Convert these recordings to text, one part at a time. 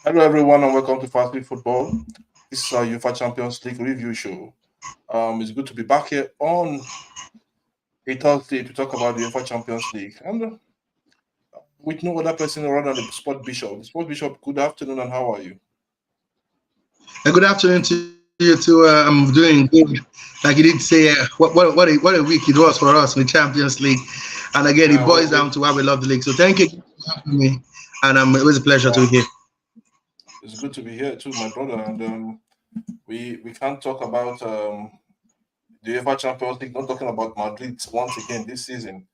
Hello, everyone, and welcome to Fancy Football. This is our UEFA Champions League review show. It's good to be back here on a Thursday to talk about the UEFA Champions League. And with no other person around than the Sport Bishop. The Sport Bishop, good afternoon, and how are you? Good afternoon to you too. I'm doing good. Like you did say, what a week it was for us in the Champions League. And again, it Yeah, boils down to why we love the league. So thank you for having me. And it was a pleasure to yeah, be here. it's good to be here too, my brother. And we can't talk about the UEFA Champions League, not talking about Madrid once again this season.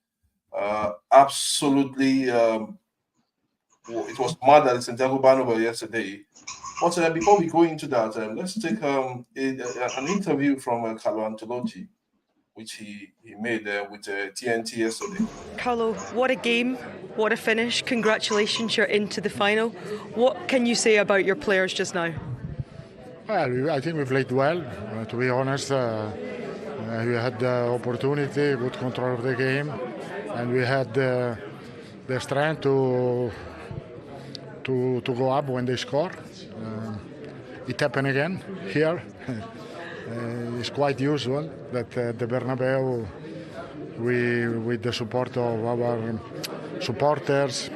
Absolutely, it was mad at the Santiago Bernabeu yesterday. But before we go into that, let's take an interview from Carlo Ancelotti, which he made with TNT yesterday. Carlo, what a game, what a finish. Congratulations, you're into the final. What can you say about your players just now? Well, I think we played well, to be honest. We had the opportunity, good control of the game, and we had the strength to go up when they score. It happened again here. It's quite usual that the Bernabeu, with the support of our supporters,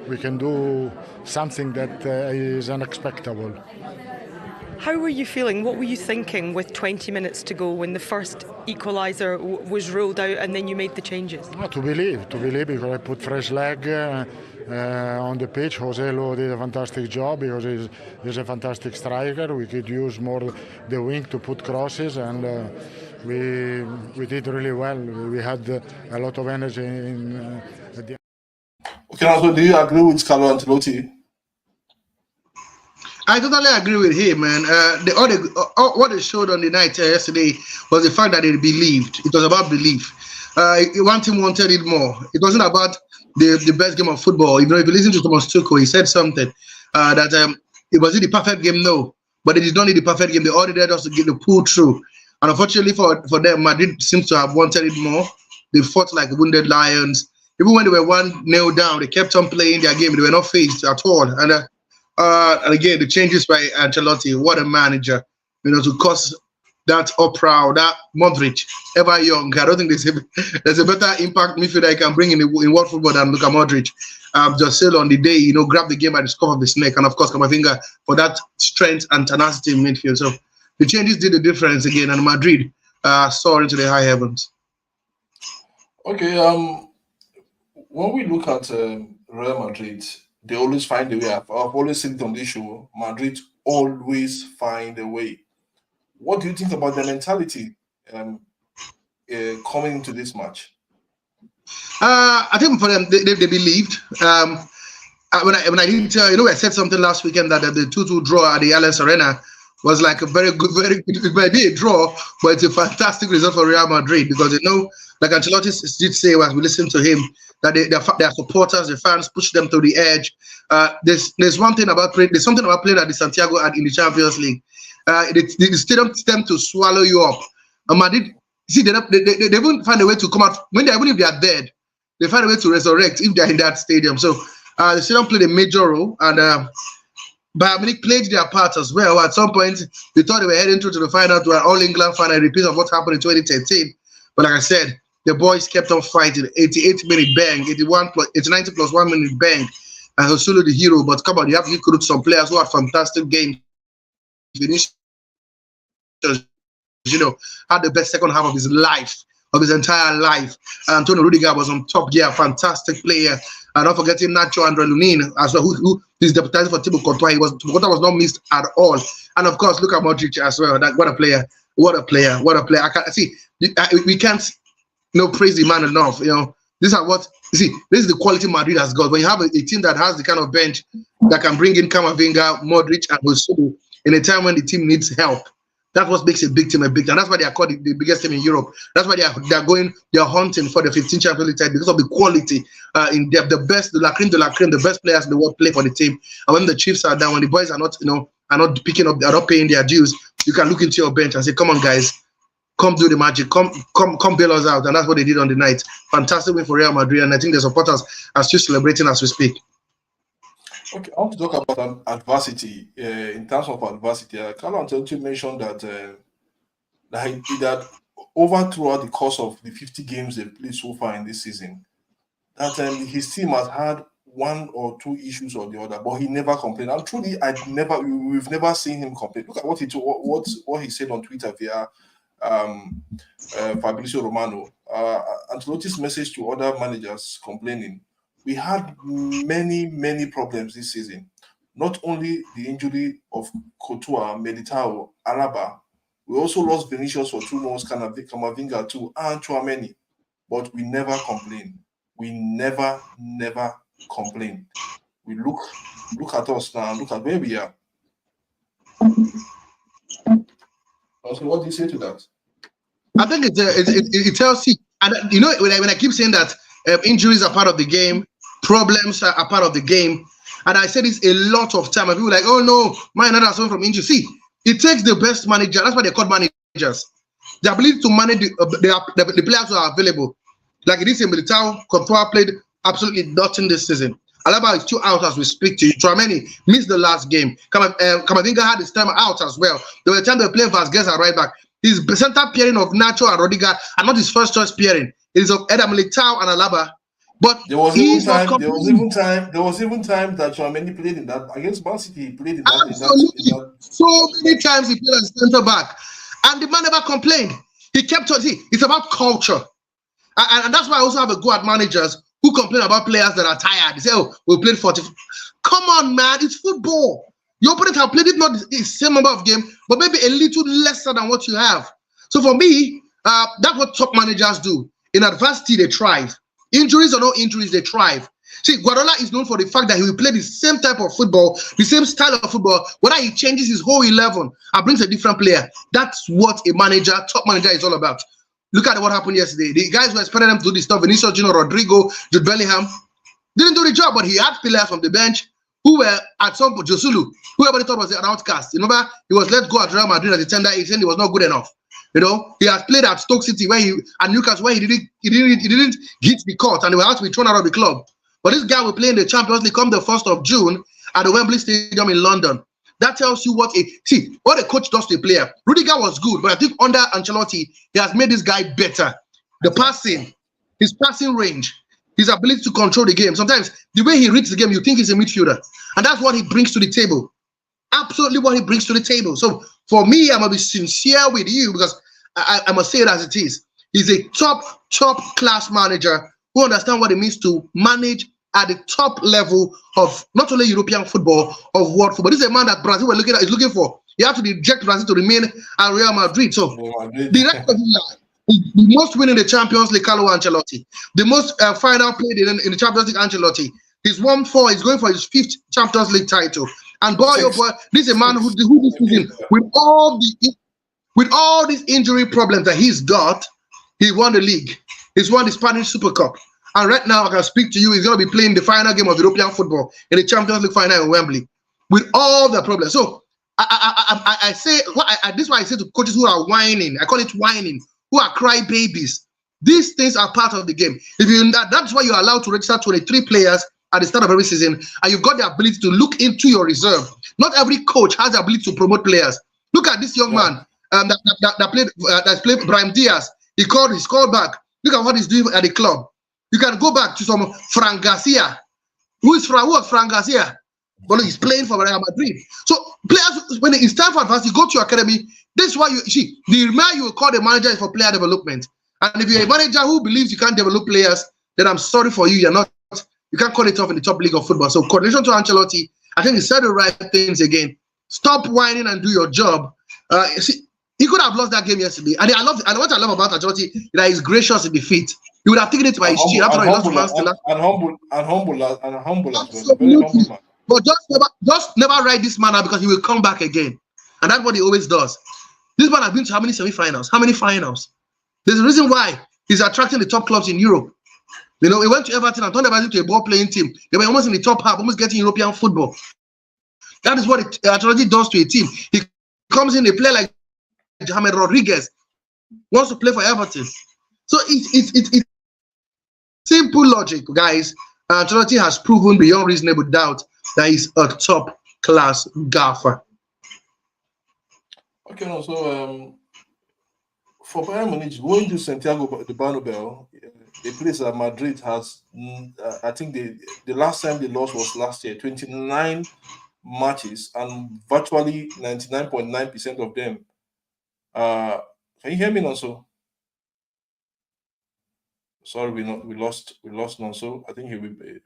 we can do something that is unexpected. How were you feeling? What were you thinking with 20 minutes to go when the first equaliser was ruled out and then you made the changes? To believe because I put fresh leg on the pitch. Joselu did a fantastic job because he's a fantastic striker. We could use more the wing to put crosses, and we did really well. We had a lot of energy at the end. Okay, also, do you agree with Carlo Ancelotti? I totally agree with him, man. What they showed on the night yesterday was the fact that they believed. It was about belief. One team wanted it more. It wasn't about the best game of football. If you listen to Thomas Tuchel, he said something that it wasn't the perfect game, no. But they did not need the perfect game. They all needed us to get the pull through. And unfortunately for them, Madrid seems to have wanted it more. They fought like wounded lions. Even when they were 1-0 down, they kept on playing their game. They were not phased at all. And again, the changes by Ancelotti, what a manager, to cause that uproar, that Modric, ever young. I don't think there's a better impact midfielder I can bring in world football than Luka Modric. Just sail on the day, grab the game by the scruff of his neck, and of course, Camavinga for that strength and tenacity in midfield. So the changes did the difference again, and Madrid soared into the high heavens. Okay, when we look at Real Madrid, they always find a way. I've always said it on this show. Madrid always find a way. What do you think about the mentality coming into this match? I think for them, they believed. When I didn't tell I said something last weekend that the 2-2 draw at the Allianz Arena was like a very good, it might be a draw, but it's a fantastic result for Real Madrid because like Ancelotti did say as we listened to him, that their supporters, the fans, push them to the edge. There's something about playing at the Santiago in the Champions League. The stadium tend to swallow you up. Madrid, see, they won't find a way to come out even if they are dead. They find a way to resurrect if they're in that stadium. So the stadium played a major role, and Bayern Munich played their part as well. At some point, they thought they were heading through to the final, to an All-England final, a repeat of what happened in 2013. But like I said, the boys kept on fighting. 88-minute bang, 90 plus 1 minute bang, and Joselu the hero. But come on, you have to recruit some players who had fantastic games. Vinicius, had the best second half of his life, of his entire life. Antonio Rudiger was on top gear, fantastic player. And not forgetting Nacho Andre Lunin as well, who is deputizing for Thibaut Courtois. Thibaut Courtois was not missed at all. And of course, look at Modric as well. What a player! What a player! What a player! I can't see. We can't praise the man enough. This is the quality Madrid has got. When you have a team that has the kind of bench that can bring in Camavinga, Modric, and Joselu in a time when the team needs help. That's what makes a big team a big team. That's why they are called the biggest team in Europe. That's why they're hunting for the 15 Champions League title because of the quality in depth. The best, the best players in the world play for the team. And when the Chiefs are down, when the boys are not picking up, they're not paying their dues, you can look into your bench and say, "Come on, guys, come do the magic, come bail us out." And that's what they did on the night. Fantastic win for Real Madrid, and I think the supporters are still celebrating as we speak. Okay, I want to talk about adversity. In terms of adversity, Carlo Ancelotti mentioned that over throughout the course of the 50 games they've played so far in this season, that his team has had one or two issues or the other, but he never complained. And truly, we've never seen him complain. Look at what he said on Twitter via Fabrizio Romano. Ancelotti's message to other managers complaining: we had many problems this season. Not only the injury of Courtois, Militao, Alaba, we also lost Vinicius for 2 months, Camavinga too, and Tchouameni. But we never complain. We never complain. We look at us now, look at where we are. Also, what do you say to that? I think it tells you, and you know, when I keep saying that injuries are part of the game, problems are part of the game, and I say this a lot of time, and people are like, oh no, Man United are suffering from injury. See, it takes the best manager. That's why they're called managers. The ability to manage the players who are available. Like it is in Militao, Courtois played absolutely nothing this season. Alaba is still out as we speak to you. Tchouameni missed the last game. Camavinga had his time out as well. There was a time they were playing Vazquez at right back. His center pairing of Nacho and Rodiger are not his first choice pairing. It is of Eder Militao and Alaba. But there was even time that Tchouameni played in that against Man City. He played in that. Absolutely. So many times he played as center back, and the man never complained. He kept on. See, it's about culture, and that's why I also have a go at managers who complain about players that are tired. They say, "Oh, we played 40." Come on, man! It's football. Your opponent have played it not the same number of games, but maybe a little lesser than what you have. So for me, that's what top managers do. In adversity, they thrive. Injuries or no injuries, they thrive. See, Guardiola is known for the fact that he will play the same type of football, the same style of football, whether he changes his whole 11 and brings a different player. That's what a manager, top manager, is all about. Look at what happened yesterday. The guys were expecting them to do this stuff. Vinicius Junior, Rodrigo, Jude Bellingham didn't do the job, but he had players from the bench who were at some point, Josulu, who everybody thought was an outcast. You remember, he was let go at Real Madrid as a tender agent. He was not good enough. You know, he has played at Stoke City and Newcastle where he didn't hit the court and he was asked to be thrown out of the club. But this guy will play in the Champions League come the 1st of June at the Wembley Stadium in London. That tells you what a coach does to a player. Rudiger was good, but I think under Ancelotti, he has made this guy better. The passing, his passing range, his ability to control the game. Sometimes the way he reads the game, you think he's a midfielder. And that's what he brings to the table. Absolutely what he brings to the table. So for me, I'm going to be sincere with you because I must say it as it is. He's a top class manager who understands what it means to manage at the top level of not only European football, of world football. This is a man that Brazil is looking for. You have to reject Brazil to remain at Real Madrid. So the rest of the life, the most winning the Champions League, Carlo Ancelotti. The most final played in the Champions League, Ancelotti. He's won 4. He's going for his 5th Champions League title. And boy, oh boy, this is a man who this season, with all these injury problems that he's got, he won the league. He's won the Spanish Super Cup. And right now, I can speak to you, he's going to be playing the final game of European football in the Champions League final in Wembley with all the problems. So I say, this is why I say to coaches who are whining, I call it whining, who are crybabies. These things are part of the game. That's why you're allowed to register 23 players at the start of every season, and you've got the ability to look into your reserve. Not every coach has the ability to promote players. Look at this young man that played Brahim Diaz. He's called back. Look at what he's doing at the club. You can go back to some Fran Garcia. Who was Fran Garcia? Well, he's playing for Real Madrid. So players, when it's time for advance, you go to your academy. This is why the man you will call the manager is for player development. And if you're a manager who believes you can't develop players, then I'm sorry for you. You can't call it off in the top league of football. So, coordination to Ancelotti, I think he said the right things again. Stop whining and do your job. He could have lost that game yesterday. And what I love about Ancelotti is that he's gracious in defeat. He would have taken it by his chin after all he lost to Man City. And humble. Absolutely. But just never write this man out because he will come back again. And that's what he always does. This man has been to how many semi-finals? How many finals? There's a reason why he's attracting the top clubs in Europe. You know, he went to Everton and turned Everton to a ball-playing team. They were almost in the top half, almost getting European football. That is what it actually does to a team. He comes in, a player like James Rodriguez wants to play for Everton. So it's simple logic, guys. Ancelotti has proven beyond reasonable doubt that is a top class gaffer. Okay, no, so for Bayern Munich, going to Santiago de Bernabeu, a place that Madrid has, I think the last time they lost was last year, 29 matches, and virtually 99.9% of them. Can you hear me, Nonso? Sorry, we lost Nonso. I think he will be.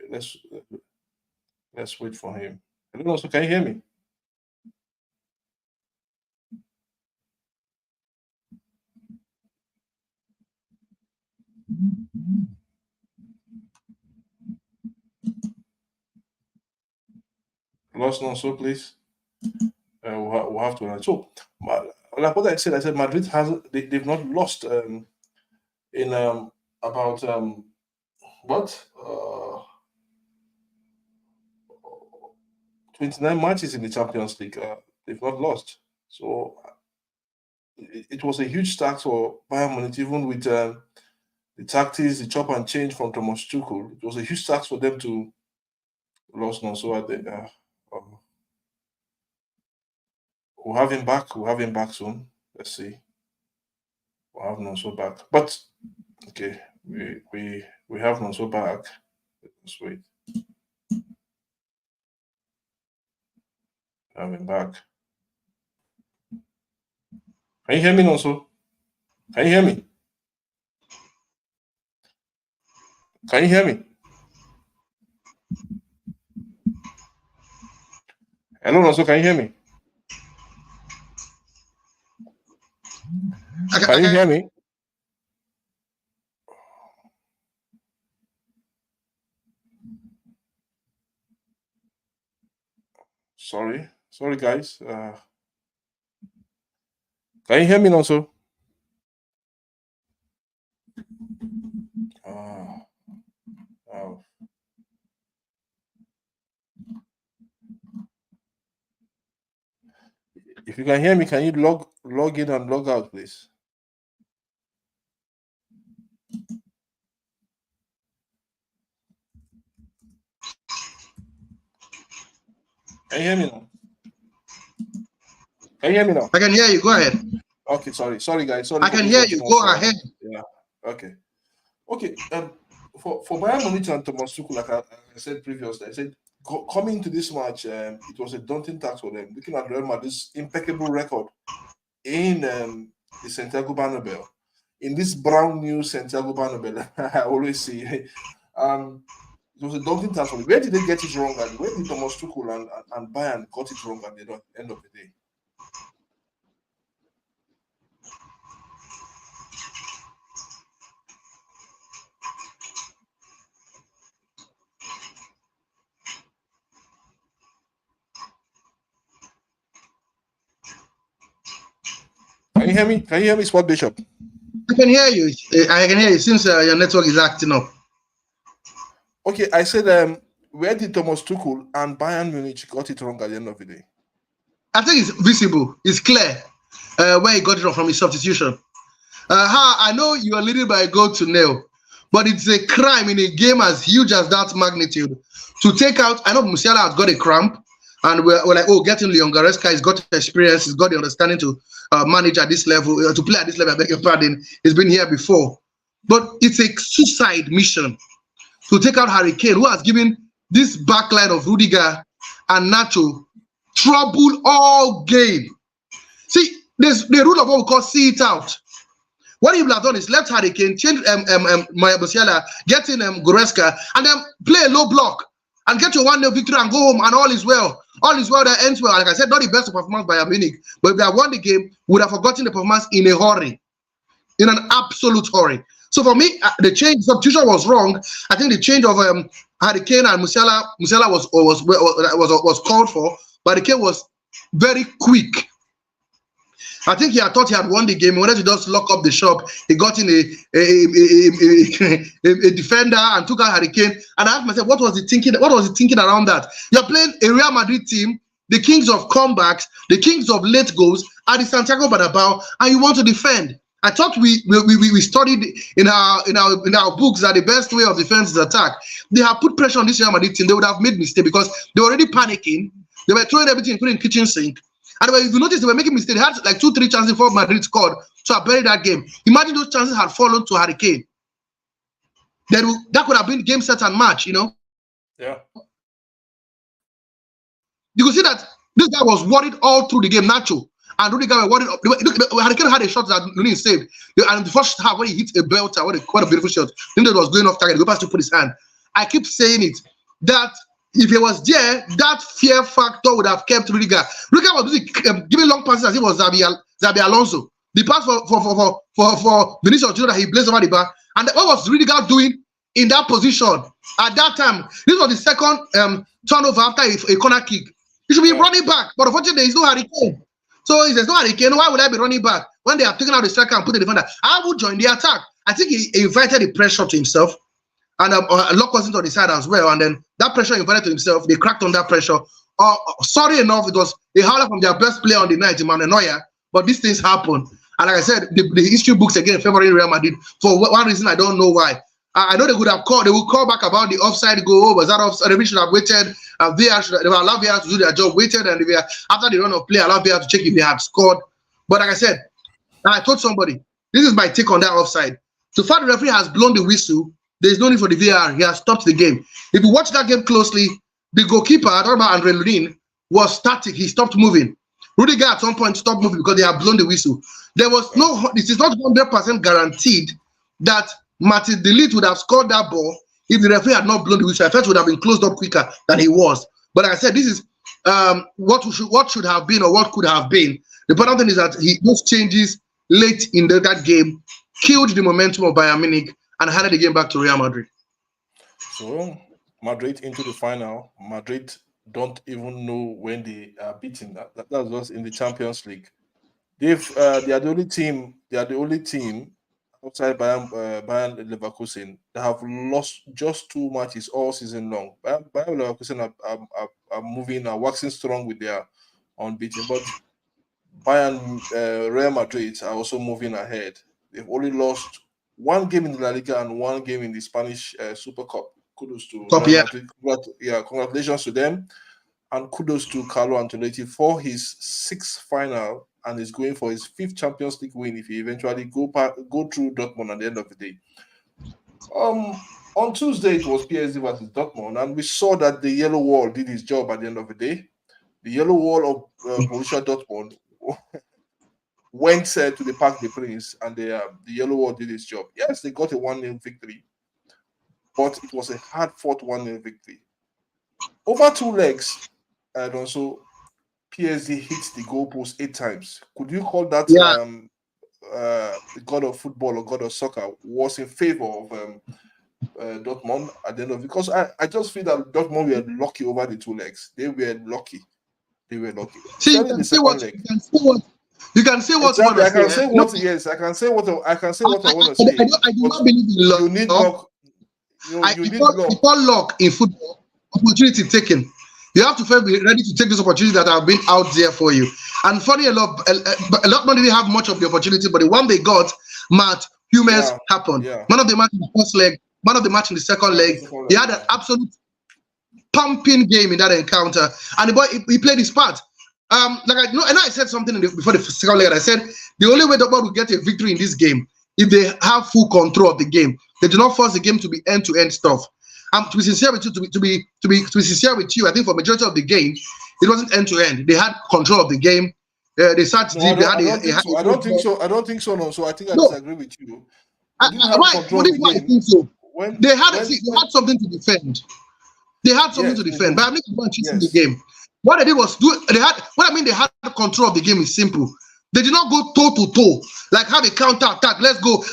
Let's wait for him. Hello, Nonso, can you hear me? Lost Nonso, please. We'll have to. So, like what I said Madrid they've not lost in about what 29 matches in the Champions League. They've not lost. So it was a huge task for Bayern Munich, even with the tactics, the chop and change from Thomas Tuchel. It was a huge task for them to lose now. So we'll have him back. We'll have him back soon. Let's see. We'll have Nonso back. But okay, we have Nonso back. Let's wait. Have him back. Can you hear me, Nonso? Can you hear me? Can you hear me? Hello, Nonso, can you hear me? Can you hear me? Sorry, guys. Can you hear me, Nonso? If you can hear me, can you log in and log out, please? Can you hear me now? Can you hear me now? I can hear you. Go ahead. Okay, sorry, guys. Sorry. I can hear you. Go ahead. Yeah. Okay. For Bayern Munich and Thomas Tuchel, like I said previously, I said coming to this match, it was a daunting task for them. Looking at Real Madrid's impeccable record in the Santiago Bernabeu, in this brand new Santiago Bernabeu, I always see. It was a daunting task for them. Where did they get it wrong? And where did Thomas Tuchel and Bayern got it wrong at the end of the day? Can you hear me? Can you hear me, Sport Bishop? I can hear you. I can hear you since your network is acting up. Okay, I said, where did Thomas Tuchel and Bayern Munich got it wrong at the end of the day? I think it's visible. It's clear where he got it wrong from his substitution. I know you are leading by a goal to nil, but it's a crime in a game as huge as that magnitude to take out. I know Musiala has got a cramp, and we're like, oh, getting Leon Goretzka, he's got experience, he's got the understanding to manage at this level, to play at this level. I beg your pardon. He's been here before, but it's a suicide mission to take out Harry Kane, who has given this backline of Rudiger and Nacho trouble all game. See, there's the rule of what we call see it out. What he would have done is left Harry Kane, change Musiala, get in Goretzka, and then play a low block and get your 1-0 victory and go home, and all is well. All is well that ends well. Like I said, not the best performance by Munich, but if they had won the game, we would have forgotten the performance in a hurry, in an absolute hurry. So for me, the substitution was wrong. I think the change of Harry Kane and Musiala was called for, but Harry Kane was very quick. I think he had thought he had won the game. He wanted to just lock up the shop. He got in a defender and took out Harry Kane. And I asked myself, what was he thinking? What was he thinking around that? You're playing a Real Madrid team, the kings of comebacks, the kings of late goals at the Santiago Bernabeu, and you want to defend. I thought we studied in our books that the best way of defense is attack. They have put pressure on this Real Madrid team. They would have made mistake because they were already panicking. They were throwing everything, including kitchen sink. And if you notice, they were making mistakes. They had like 2-3 chances before Madrid scored to have buried that game. Imagine those chances had fallen to Harry Kane. That could have been game, set, and match. You know. Yeah. You could see that this guy was worried all through the game, Nacho. And Rudiger were worried. Harry Kane had a shot that Lunin saved. And the first half, when he hit a belter, what a beautiful shot. Then it was going off target. Go past to put his hand. I keep saying it, that if he was there, that fear factor would have kept Rudiger. Rudiger was busy giving long passes as if it was Xabi Alonso. The pass for Vinicius Junior that he blazed over the bar. And what was Rudiger doing in that position at that time? This was the second turnover after a corner kick. He should be running back, but unfortunately, there is no Harry Kane. So if there's no Harry Kane, why would I be running back when they have taken out the striker and put the defender? I would join the attack. I think he invited the pressure to himself, and Lock was into the side as well. And then that pressure invited to himself. They cracked under pressure. Sorry enough, it was a howler from their best player on the night, Manuel Neuer. But these things happen. And like I said, the history books again favoring Real Madrid for one reason I don't know why. I know they would have called. They would call back about the offside goal. Was that offside? They should have waited. They would allow VR to do their job. Waited, and after the run of play, allow VR to check if they had scored. But like I said, I told somebody, this is my take on that offside. So far, the referee has blown the whistle. There is no need for the VR. He has stopped the game. If you watch that game closely, the goalkeeper, I talk about Andre Lunin, was static. He stopped moving. Rudiger at some point stopped moving because they have blown the whistle. There was no. This is not 100% guaranteed that Martin De Ligt would have scored that ball if the referee had not blown the whistle. I felt it would have been closed up quicker than he was. But like I said, this is what should have been or what could have been. The important thing is that those changes late in that game killed the momentum of Bayern Munich and handed the game back to Real Madrid. So Madrid into the final. Madrid don't even know when they are beaten. That was in the Champions League. They are the only team. They are the only team outside Bayern Leverkusen that have lost just 2 matches all season long. Bayern Leverkusen are moving, are waxing strong with their unbeaten, but Bayern Real Madrid are also moving ahead. They've only lost 1 game in the La Liga and 1 game in the Spanish Super Cup. Kudos to Real Madrid. Congratulations to them, and kudos to Carlo Ancelotti for his 6th final. And is going for his 5th Champions League win if he eventually go through Dortmund at the end of the day. On Tuesday, it was PSG versus Dortmund, and we saw that the yellow wall did his job at the end of the day. The yellow wall of Borussia Dortmund went to the Parc des Princes, and the yellow wall did its job. Yes, they got a 1-0 victory, but it was a hard-fought 1-0 victory. Over 2 legs, and also PSG hit the goalpost 8 times. Could you call that the god of football or god of soccer was in favor of Dortmund at the end of it? Because I just feel that Dortmund were lucky over the 2 legs. They were lucky. See, you can say what you can say what exactly. I can say what yes, I can say what I want to say. I do not believe in luck. You need luck. You need luck. Before luck in football, opportunity taken. You have to first be ready to take those opportunities that have been out there for you. And funny enough, a lot didn't have much of the opportunity, but the one they got, humans happened. Yeah. Man of the match in the first leg, man of the match in the second leg. He had an absolute pumping game in that encounter, and the boy he played his part. I said something before the second leg. I said the only way Dortmund will get a victory in this game if they have full control of the game. They do not force the game to be end-to-end stuff. To be sincere with you, to be sincere with you, I think for majority of the game, it wasn't end to end. They had control of the game. They sat deep. I don't think so. No. So I think I disagree with you. I think so. They had something to defend. They had something to defend. But I'm not cheating the game. What they did was they had control of the game is simple. They did not go toe to toe, like have a counter attack. Let's go.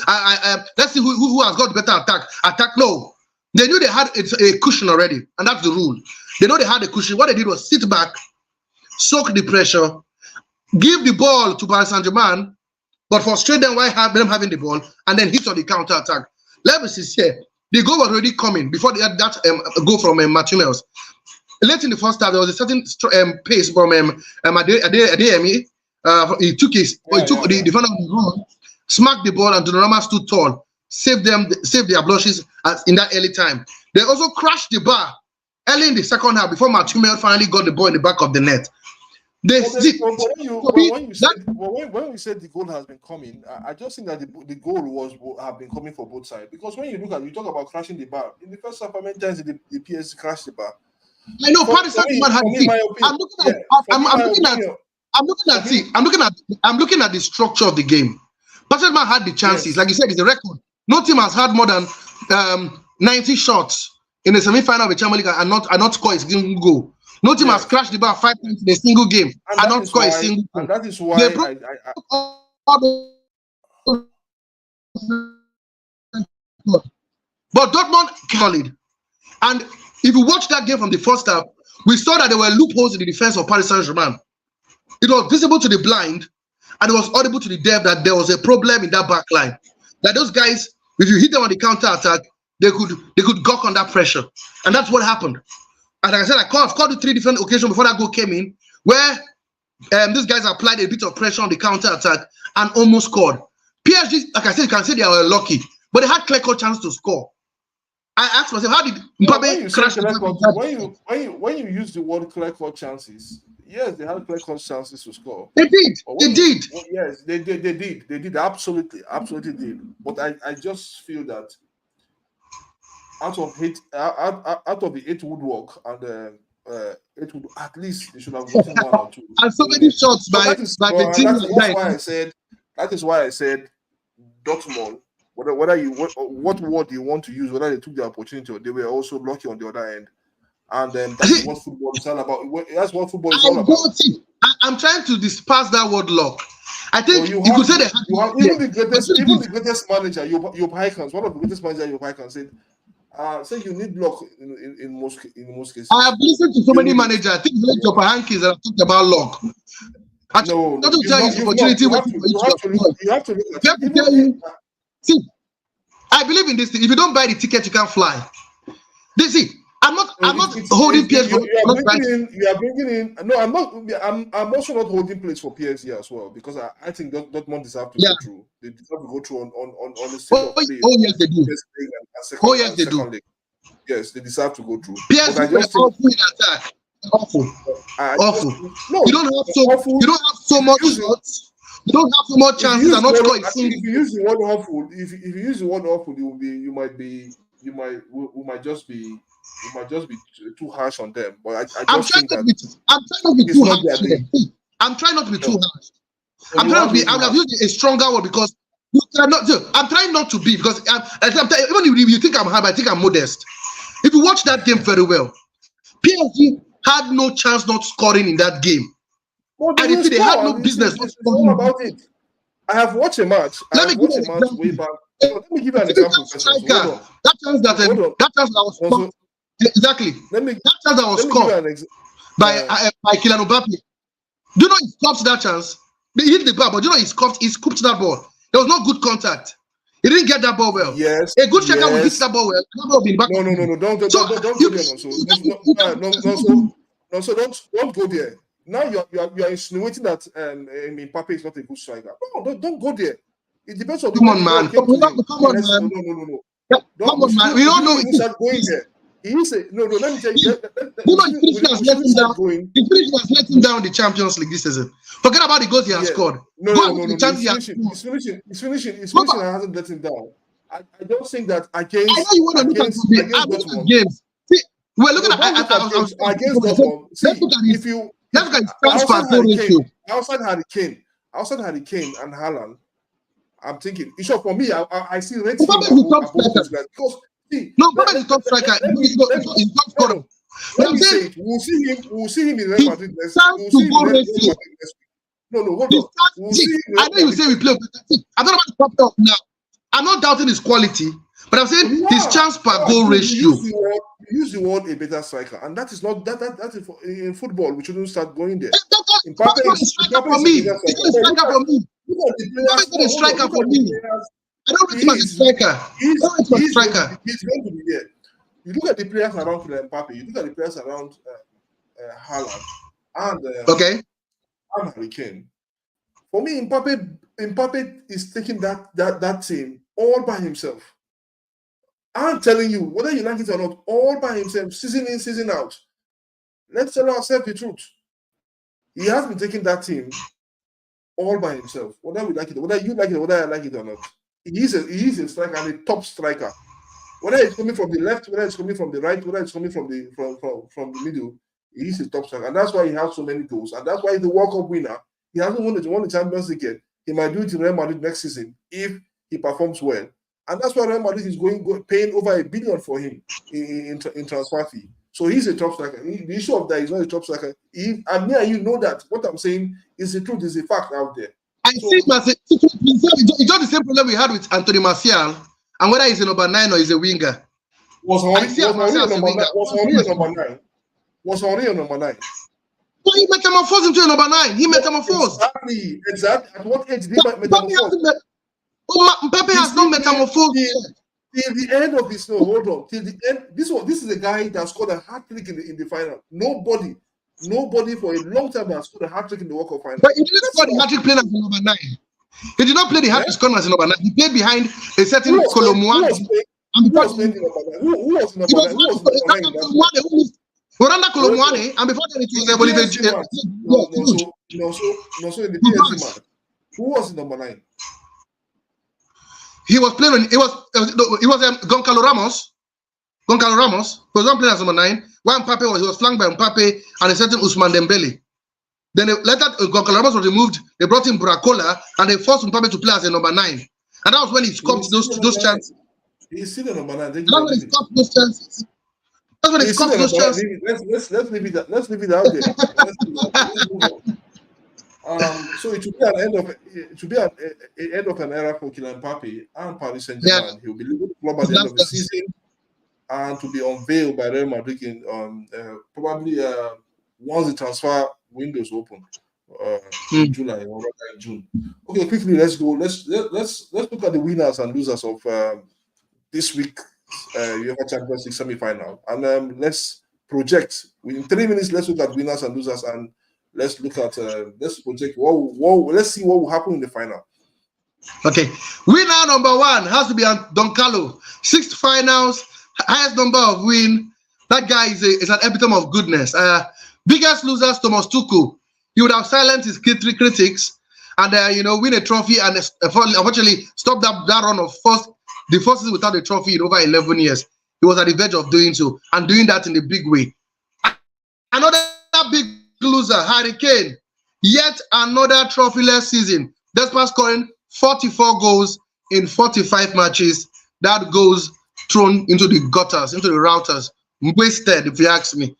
Let's see who has got better attack. No. They knew they had a cushion already, and that's the rule. They know they had a cushion. What they did was sit back, soak the pressure, give the ball to Paris Saint-Germain, but frustrate them while them having the ball, and then hit on the counter attack. Let me see here. The goal was already coming before they had that goal from Martinez. Late in the first half, there was a certain pace from Adeyemi. He took the defender on the run, smacked the ball, and Donnarumma stood tall, saved their blushes in that early time. They also crashed the bar early in the second half before Martinez finally got the ball in the back of the net. When we said the goal has been coming, I just think that the goal have been coming for both sides. Because when you talk about crashing the bar, in the first half, how many times did the PSG crash the bar? I know Paris Saint-Germain had the I'm looking at the structure of the game. Paris Saint-Germain had the chances. Yes. Like you said, it's a record. No team has had more than 90 shots in the semi-final of the Champions League and not score a single goal. No team has crashed the bar 5 times in a single game and not score a single goal. And that is why But Dortmund solid. And if you watch that game from the first half, we saw that there were loopholes in the defense of Paris Saint-Germain. It was visible to the blind, and it was audible to the deaf that there was a problem in that back line. That those guys, if you hit them on the counter attack, they could gawk on that pressure, and that's what happened. And like I said, I've called it 3 different occasions before that goal came in, where these guys applied a bit of pressure on the counter attack and almost scored. PSG, like I said, you can say they were lucky, but they had clear-cut chance to score. I asked myself, how did Mbappe crash the when you use the word clear-cut chances? Yes, they had clear-cut chances to score. They did. Yes, they did. They did absolutely did. But I just feel that out of the 8 woodwork and it would at least they should have gotten 1 or 2. And so many shots by the team. That is why I said Dortmund. What word you want to use, whether they took the opportunity or they were also lucky on the other end. And that's what football is all about. That's what football is all about. I'm trying to disperse that word luck. I think you could say that even the greatest manager, Joop Heynckes, one of the greatest managers, Joop Heynckes, said you need luck in most cases. I have listened to so many managers. I think Joop Heynckes that have talked about luck. No, not to tell you opportunity. You have to look at it. See, I believe in this thing. If you don't buy the ticket, you can't fly. I'm not holding PSG. You are bringing in. No, I'm not. I'm also not holding place for PSG as well because I think Dortmund deserve to go through. They deserve to go through on the stage of play. Oh yes, they do. They do. Yes, they deserve to go through. PSG is awful in attack. Awful. No, you don't have so much shots. You don't have so much chances and not score a single. If you use the word awful, if you use the word awful, we might just be too harsh on them. But I'm trying not to be too harsh. I'm trying not to be too harsh. I would have used a stronger word because you cannot. I'm trying not to be because even if you think I'm hard, I think I'm modest. If you watch that game very well, PSG had no chance not scoring in that game. And they had no business. It's all about it. I have watched a match. Let me give you an example. That chance that was scored. Exactly. That chance that was scored by Kylian Mbappe. Do you know he scooped that chance? He hit the ball, but do you know he scooped that ball? There was no good contact. He didn't get that ball well. Yes. A good checker will hit that ball well. No. Don't go there. Now you are insinuating that Mbappe is not a good striker. No, don't go there. It depends on. Come on, man. No. Come on, man. We don't know. He's not going there. He is a no. Let me tell you. He has let him down. He has let him down in the Champions League this season. Forget about the goals he has scored. No. He's finishing. And hasn't let him down. I don't think that against. I know you want to look at games. See, we're looking at against Dortmund. If you. Outside Harry Kane and Haaland, I'm thinking. For me, I see rating above those guys because Mbappe is top striker. He's top scorer. Let me say it. We'll see him in Real Madrid next week. No, hold on. I know you say we play. I'm not about to top now. I'm not doubting his quality, but I'm saying his chance per goal ratio. Use the word a better striker, and that is not that is in football. We shouldn't start going there. Mbappe is a striker for me. He's a striker for me. He's a striker for me. I don't think he's a striker. He's going to be there. You look at the players around Mbappe. You look at the players around Haaland and Harry Kane. For me, Mbappe is taking that team all by himself. I'm telling you, whether you like it or not, all by himself, season in, season out. Let's tell ourselves the truth. He has been taking that team all by himself. Whether we like it, whether you like it, whether I like it or not. He is a striker and a top striker. Whether it's coming from the left, whether it's coming from the right, whether it's coming from the middle, he is a top striker. And that's why he has so many goals. And that's why he's the World Cup winner. He hasn't won the Champions League yet. He might do it in Real Madrid next season if he performs well. And that's why Real Madrid is paying over $1 billion for him in transfer fee. So he's a top striker. The issue of that is not a top striker. And me and you know that what I'm saying is the truth, is a fact out there. I think it's just the same problem we had with Anthony Martial, and whether he's a number 9 or he's a winger. Was Henry a number 9? Was Henry a number 9? Well, he metamorphosed into a number 9. He metamorphosed. Exactly. At what age did he metamorphose? Mbappe has not metamorphosed. Till the end of his hold on. Till the end. This is a guy that scored a hat-trick in the final. Nobody for a long time has scored a hat-trick in the World Cup final. But he didn't score the hat-trick playing as a number 9. He did not play the hat-trick scorer as a number 9. He played behind a certain Colomwani. Who was playing the number 9? Who was the number 9? Who was the number 9? Orlando Colomwani, and before that it was Oliver. So in the PSG match, who was the number 9? He was playing. It was Goncalo Ramos. Goncalo Ramos was not playing as number 9. While Mbappe was flanked by Mbappe and a certain Ousmane Dembele. Then later Goncalo Ramos was removed. They brought in Bracola and they forced Mbappe to play as a number 9. And that was when he scored those chances. He's still a number 9. That's when he scored those chances. That's when he scored those chances. Let's leave it out there. So it should be an end of an era for Kylian Mbappe and Paris Saint-Germain. He'll be leaving the club at the end of the season and to be unveiled by Real Madrid in probably once the transfer windows open in July or in June. Okay, quickly let's go. Let's look at the winners and losers of this week UEFA Champions League semi-final, and let's project in 3 minutes. Let's look at winners and losers, and let's look at let's project. Let's see what will happen in the final. Okay, winner number 1 has to be Don Carlo. 6 finals, highest number of win. That guy is an epitome of goodness. Biggest losers, Thomas Tuchel. He would have silenced his critics and win a trophy and unfortunately stop that run of the first season without a trophy in over 11 years. He was at the verge of doing so and doing that in a big way. Another big loser, Harry Kane. Yet another trophyless season. Despite scoring 44 goals in 45 matches, that goes thrown into the gutters, into the routers. Wasted, if you ask me.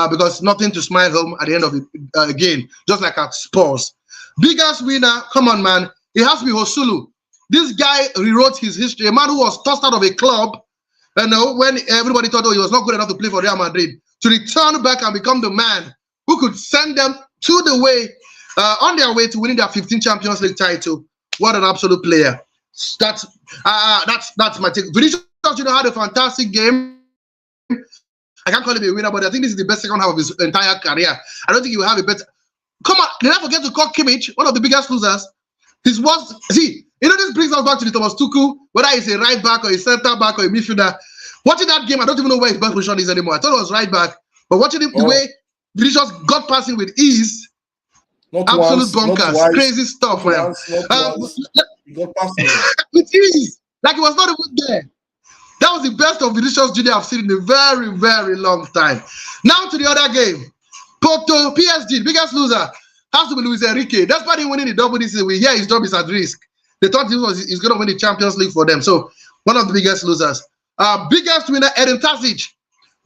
Because nothing to smile home at the end of it again, just like at Spurs. Biggest winner, come on, man. It has to be Josulu. This guy rewrote his history. A man who was tossed out of a club, when everybody thought he was not good enough to play for Real Madrid, to return back and become the man who could send them to the way, on their way to winning their 15th Champions League title. What an absolute player! That's my take. Vinicius Junior had a fantastic game. I can't call him a winner, but I think this is the best second half of his entire career. I don't think he will have a better. Come on, did I forget to call Kimmich one of the biggest losers? This brings us back to the Thomas Tuchel, whether he's a right back or a center back or a midfielder. Watching that game, I don't even know where his best position is anymore. I thought it was right back, but watching him the way Vinicius got passing with ease, absolute bonkers, crazy stuff, man. He got passing with ease, like he was not even there. That was the best of Vinicius Junior I've seen in a very, very long time. Now to the other game. Porto, PSG, biggest loser has to be Luis Enrique. Despite him winning the double this season, we hear his job is at risk. They thought he's going to win the Champions League for them. So, one of the biggest losers. Biggest winner, Edin Terzic,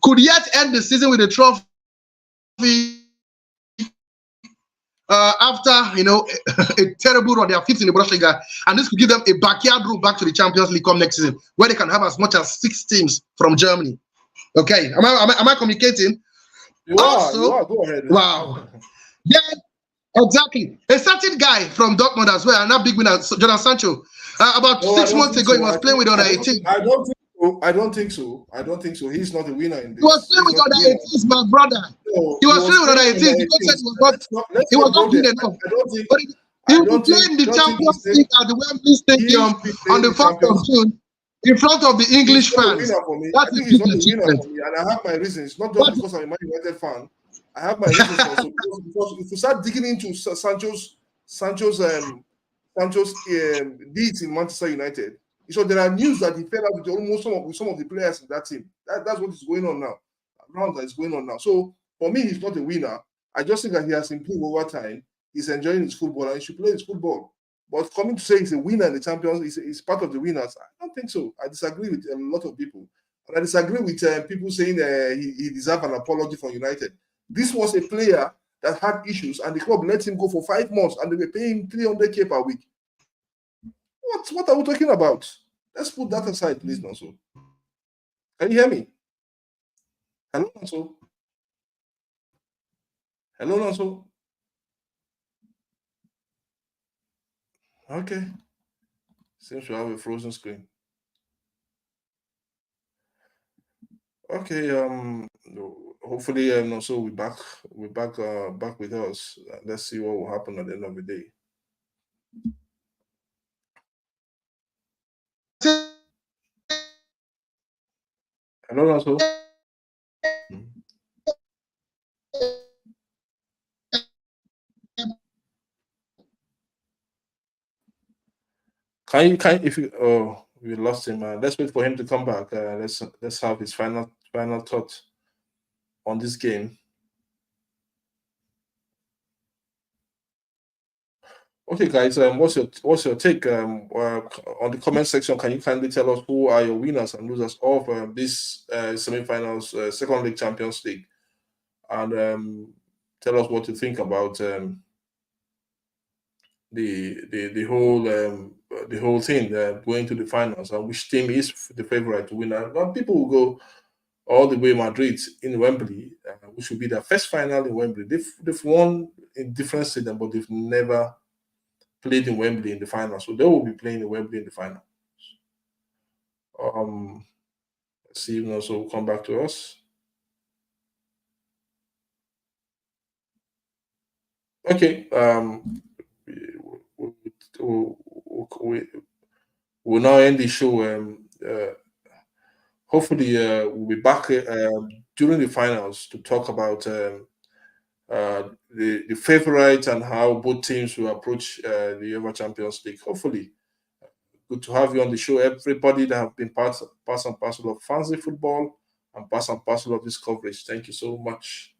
could yet end the season with a trophy after, a terrible run. They are 5th in the Bundesliga, and this could give them a backyard route back to the Champions League come next season, where they can have as much as 6 teams from Germany. Okay, am I communicating? You are. Go ahead. Wow. Yeah, exactly. A certain guy from Dortmund as well, another big winner, Jadon Sancho. About 6 months ago, he was playing with under 18. I don't think so. He's not a winner in this. He was playing with under 18s, my brother. He was playing with under 18s. He was not good enough. He will play in the Champions League at the Wembley Stadium on the 1st of June in front of the English fans. I think he's not a winner for me, and I have my reasons. Not just because I'm a Man United fan. I have my reasons also because if you start digging into Sancho's deeds in Manchester United, so there are news that he fell out with almost some of the players in that team. That's what is going on now. Around that is going on now. So for me, he's not a winner. I just think that he has improved over time. He's enjoying his football and he should play his football. But coming to say he's a winner in the Champions, he's part of the winners, I don't think so. I disagree with a lot of people. And I disagree with people saying he deserves an apology from United. This was a player that had issues and the club let him go for 5 months and they were paying him 300K per week. What are we talking about? Let's put that aside, please, Nonso. Can you hear me? Hello, Nonso. Hello, Nonso. Okay. Seems to have a frozen screen. Okay. Hopefully, Nonso will be back with us. Let's see what will happen at the end of the day. Hello, Nonso. We lost him. Let's wait for him to come back. Let's have his final thought on this game. Okay, guys. What's your take on the comment section? Can you kindly tell us who are your winners and losers of this semi-finals, Second League Champions League, and tell us what you think about the whole thing going to the finals and which team is the favorite to win. And people will go all the way Madrid in Wembley, which will be their first final in Wembley. They've won in different stadiums, but they've never played in Wembley in the final, so they will be playing in Wembley in the final. Let's see if also will come back to us. Okay. We'll now end the show. Hopefully, we'll be back during the finals to talk about the favorites and how both teams will approach the UEFA Champions League. Hopefully, good to have you on the show. Everybody that have been part and parcel of Fanzy Football and part and parcel of this coverage. Thank you so much.